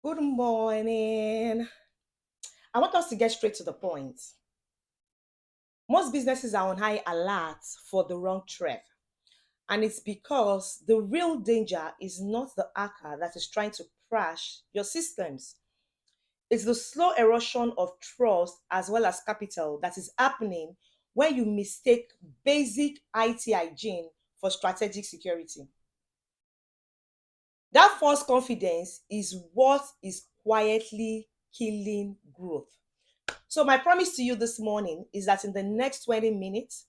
Good morning. I want us to get straight to the point. Most businesses are on high alert for the wrong threat. And it's because the real danger is not the hacker that is trying to crash your systems. It's the slow erosion of trust as well as capital that is happening when you mistake basic IT hygiene for strategic security. That false confidence is what is quietly killing growth. So, my promise to you this morning is that in the next 20 minutes,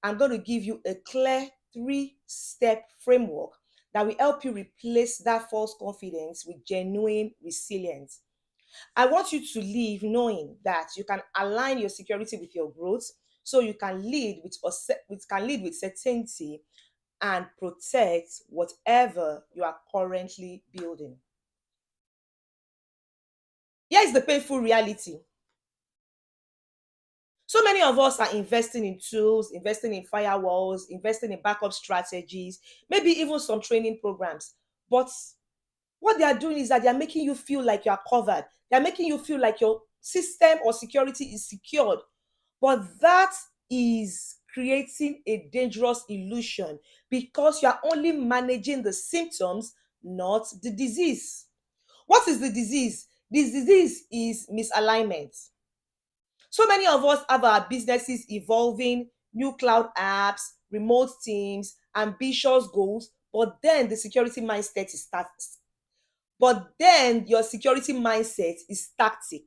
I'm going to give you a clear 3-step framework that will help you replace that false confidence with genuine resilience. I want you to live knowing that you can align your security with your growth so you can lead with certainty and protect whatever you are currently building. Here is the painful reality. So many of us are investing in tools, investing in firewalls, investing in backup strategies, maybe even some training programs. But what they are doing is that they are making you feel like you are covered. They are making you feel like your system or security is secured. But that is creating a dangerous illusion because you are only managing the symptoms, not the disease. What is the disease? This disease is misalignment. So many of us have our businesses evolving, new cloud apps, remote teams, ambitious goals, but then the security mindset is but then your security mindset is static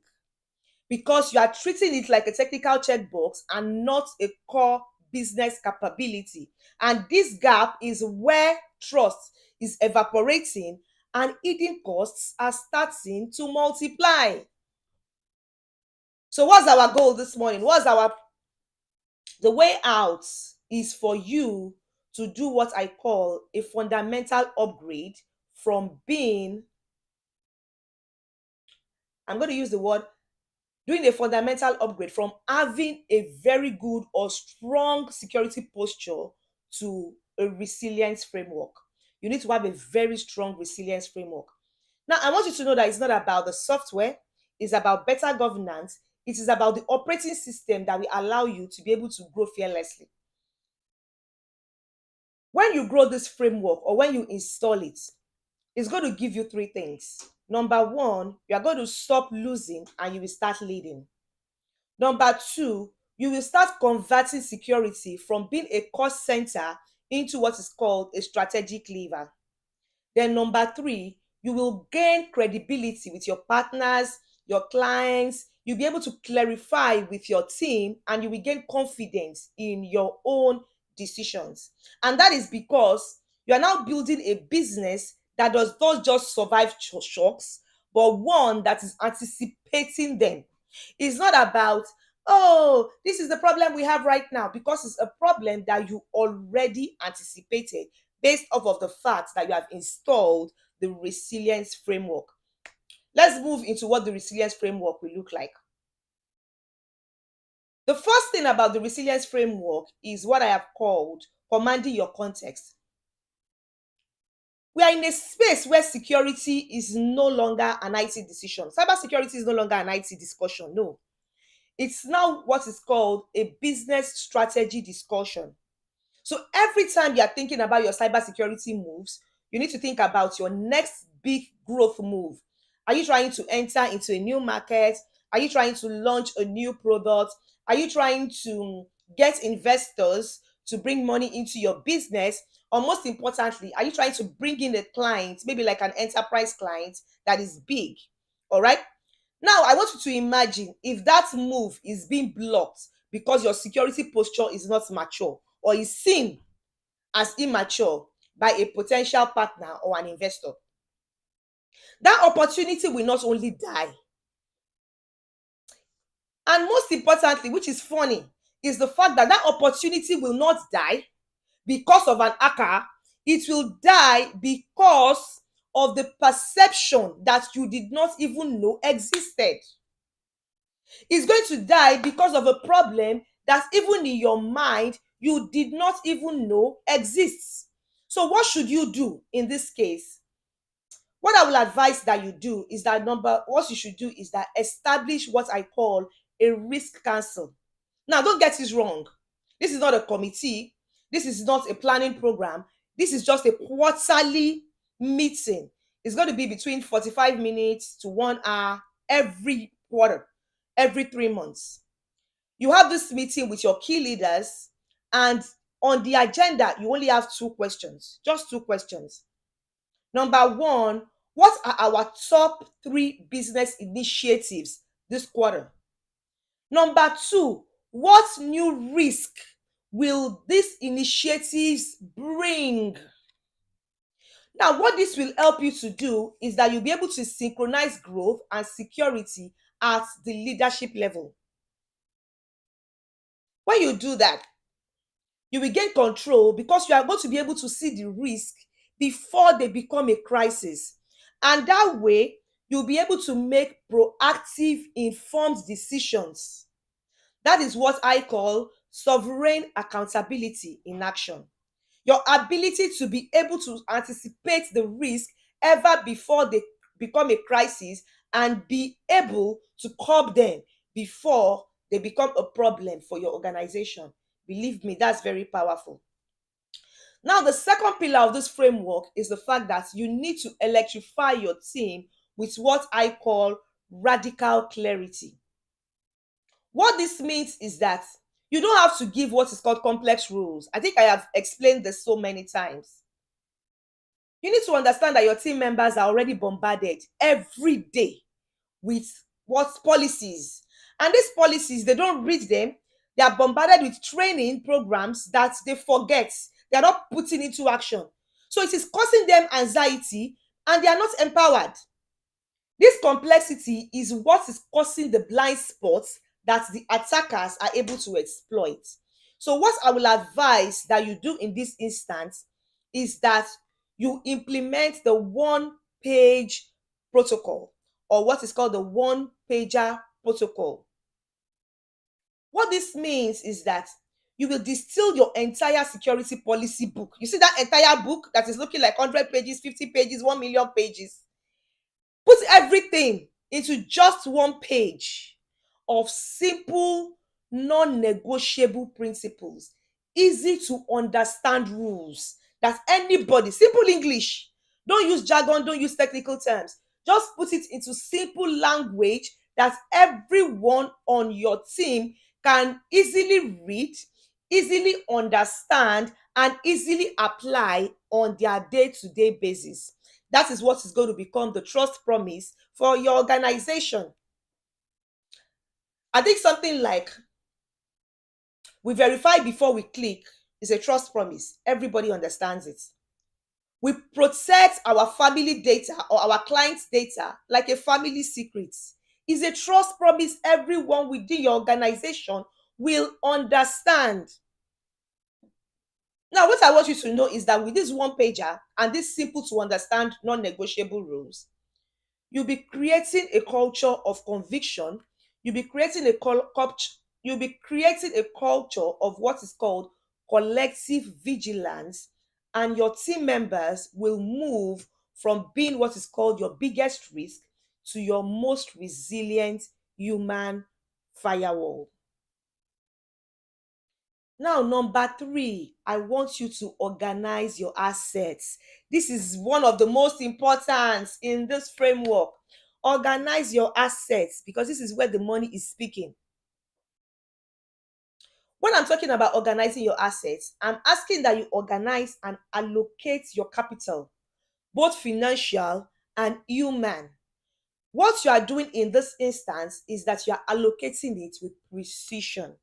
because you are treating it like a technical checkbox and not a core business capability. And this gap is where trust is evaporating and hidden costs are starting to multiply. So what's our goal this morning? What's our The way out is for you to do what I call a fundamental upgrade from being, I'm going to use the word, doing a fundamental upgrade from having a very good or strong security posture to a resilience framework. You need to have a very strong resilience framework. Now, I want you to know that it's not about the software, it's about better governance, it is about the operating system that will allow you to be able to grow fearlessly. When you grow this framework or when you install it, it's going to give you three things. Number one, you are going to stop losing and you will start leading. Number two, you will start converting security from being a cost center into what is called a strategic lever. Then number three, you will gain credibility with your partners, your clients. You'll be able to clarify with your team and you will gain confidence in your own decisions. And that is because you are now building a business that does not just survive shocks, but one that is anticipating them. It's not about, oh, this is the problem we have right now, because it's a problem that you already anticipated based off of the fact that you have installed the resilience framework. Let's move into what the resilience framework will look like. The first thing about the resilience framework is what I have called commanding your context. We are in a space where security is no longer an IT decision. Cybersecurity is no longer an IT discussion. No, it's now what is called a business strategy discussion. So every time you are thinking about your cybersecurity moves, you need to think about your next big growth move. Are you trying to enter into a new market? Are you trying to launch a new product? Are you trying to get investors to bring money into your business? Or most importantly, are you trying to bring in a client, maybe like an enterprise client that is big? All right. Now, I want you to imagine if that move is being blocked because your security posture is not mature or is seen as immature by a potential partner or an investor. That opportunity will not only die, and most importantly, which is funny, is the fact that that opportunity will not die because of an hacker. It will die because of the perception that you did not even know existed. It's going to die because of a problem that even in your mind you did not even know exists. So what should you do in this case? What I will advise that you do is that what you should do is that establish what I call a risk council. Now, don't get this wrong. This is not a committee. This is not a planning program. This is just a quarterly meeting. It's going to be between 45 minutes to 1 hour every quarter, every 3 months. You have this meeting with your key leaders, and on the agenda, you only have two questions, just two questions. Number one, what are our top three business initiatives this quarter? Number two, what new risk will these initiatives bring? Now, what this will help you to do is that you'll be able to synchronize growth and security at the leadership level. When you do that, you will gain control because you are going to be able to see the risk before they become a crisis. And that way, you'll be able to make proactive, informed decisions. That is what I call sovereign accountability in action. Your ability to be able to anticipate the risk ever before they become a crisis and be able to curb them before they become a problem for your organization. Believe me, that's very powerful. Now, the second pillar of this framework is the fact that you need to electrify your team with what I call radical clarity. What this means is that you don't have to give what is called complex rules. I think I have explained this so many times. You need to understand that your team members are already bombarded every day with what policies. And these policies, they don't read them. They are bombarded with training programs that they forget. They are not putting into action. So it is causing them anxiety and they are not empowered. This complexity is what is causing the blind spots that the attackers are able to exploit. So what I will advise that you do in this instance is that you implement the one-page protocol, or what is called the one-pager protocol. What this means is that you will distill your entire security policy book. You see that entire book that is looking like 100 pages, 50 pages, 1 million pages? Put everything into just one page of simple, non-negotiable principles, easy to understand rules that anybody, simple English, don't use jargon, don't use technical terms, just put it into simple language that everyone on your team can easily read, easily understand, and easily apply on their day-to-day basis. That is what is going to become the trust promise for your organization. I think something like we verify before we click is a trust promise. Everybody understands it. We protect our family data or our clients' data like a family secret. Is a trust promise everyone within your organization will understand. Now, what I want you to know is that with this one pager and this simple to understand non-negotiable rules, you'll be creating a culture of conviction. You'll be creating a culture of what is called collective vigilance, and your team members will move from being what is called your biggest risk to your most resilient human firewall. Now, number three, I want you to organize your assets. This is one of the most important in this framework. Organize your assets because this is where the money is speaking. When I'm talking about organizing your assets, I'm asking that you organize and allocate your capital, both financial and human. What you are doing in this instance is that you are allocating it with precision.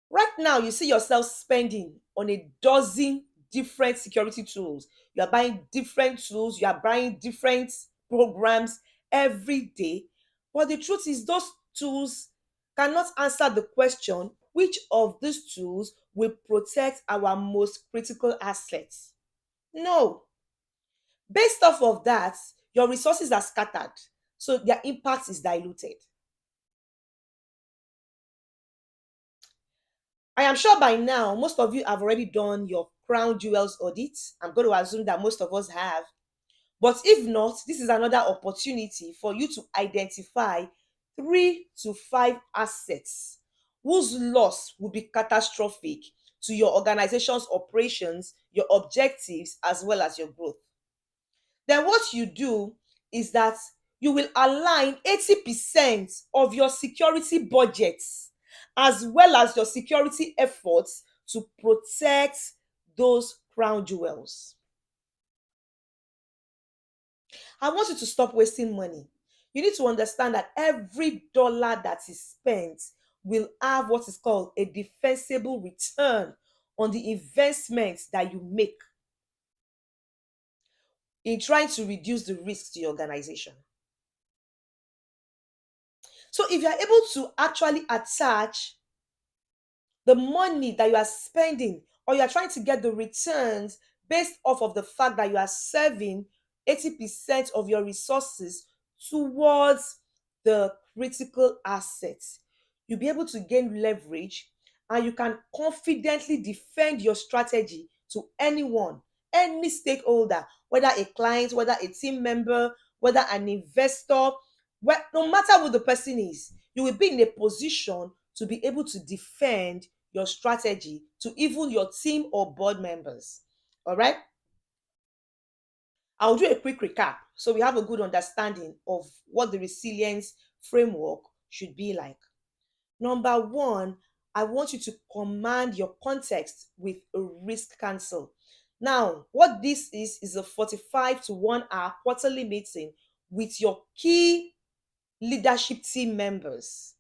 Right now, you see yourself spending on a dozen different security tools. You are buying different tools, you are buying different programs every day. But the truth is, those tools cannot answer the question which of these tools will protect our most critical assets. No. Based off of that, your resources are scattered, so their impact is diluted. I am sure by now, most of you have already done your crown jewels audit. I'm going to assume that most of us have. But if not, this is another opportunity for you to identify 3 to 5 assets whose loss will be catastrophic to your organization's operations, your objectives, as well as your growth. Then what you do is that you will align 80% of your security budgets as well as your security efforts to protect those crown jewels. I want you to stop wasting money. You need to understand that every dollar that is spent will have what is called a defensible return on the investments that you make in trying to reduce the risk to your organization. So if you are able to actually attach the money that you are spending, or you are trying to get the returns based off of the fact that you are serving 80% of your resources towards the critical assets, you'll be able to gain leverage and you can confidently defend your strategy to anyone, any stakeholder, whether a client, whether a team member, whether an investor, no matter who the person is, you will be in a position to be able to defend your strategy to even your team or board members. All right. I'll do a quick recap so we have a good understanding of what the resilience framework should be like. Number one, I want you to command your context with a risk cancel. Now, what this is a 45 to 1 hour quarterly meeting with your key leadership team members.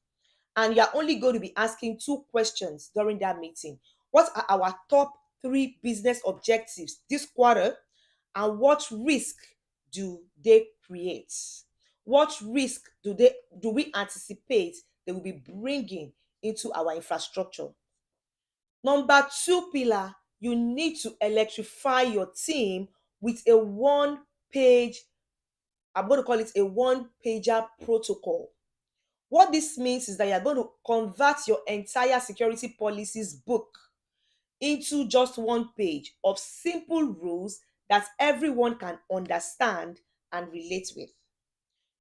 And you're only going to be asking 2 questions during that meeting. What are our top 3 business objectives this quarter? And what risk do they create? What risk do we anticipate they will be bringing into our infrastructure? Number 2 pillar, you need to electrify your team with a 1 page, I'm going to call it a 1 pager protocol. What this means is that you're going to convert your entire security policies book into just 1 page of simple rules that everyone can understand and relate with.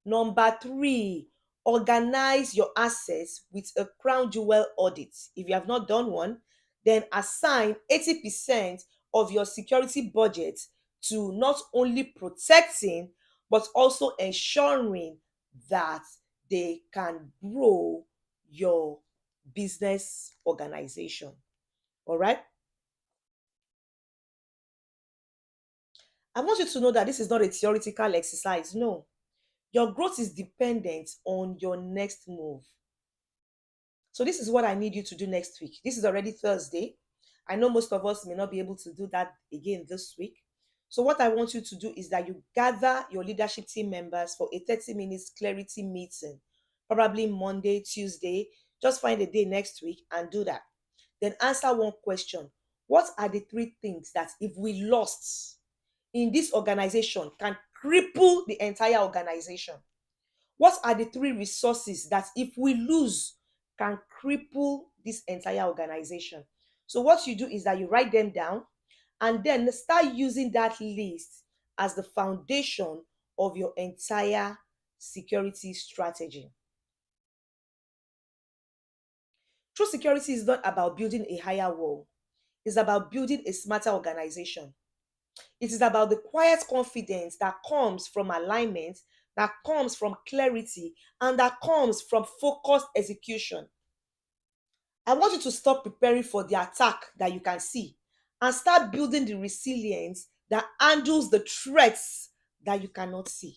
Number 3, organize your assets with a crown jewel audit. If you have not done one, then assign 80% of your security budget to not only protecting, but also ensuring that they can grow your business organization. All right. I want you to know that this is not a theoretical exercise. No, your growth is dependent on your next move. So this is what I need you to do next week. This is already Thursday. I know most of us may not be able to do that again this week. So what I want you to do is that you gather your leadership team members for a 30 minutes clarity meeting, probably Monday, Tuesday. Just find a day next week and do that. Then answer one question. What are the 3 things that if we lost in this organization can cripple the entire organization? What are the 3 resources that if we lose can cripple this entire organization? So what you do is that you write them down and then start using that list as the foundation of your entire security strategy. True security is not about building a higher wall. It's about building a smarter organization. It is about the quiet confidence that comes from alignment, that comes from clarity, and that comes from focused execution. I want you to stop preparing for the attack that you can see and start building the resilience that handles the threats that you cannot see.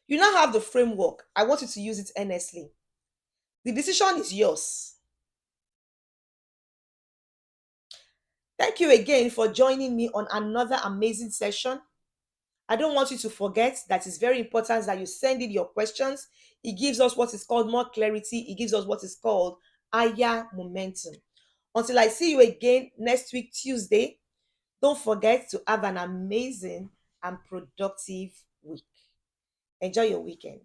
You now have the framework. I want you to use it earnestly. The decision is yours. Thank you again for joining me on another amazing session. I don't want you to forget that it's very important that you send in your questions. It gives us what is called more clarity. It gives us what is called higher momentum. Until I see you again next week, Tuesday, don't forget to have an amazing and productive week. Enjoy your weekend.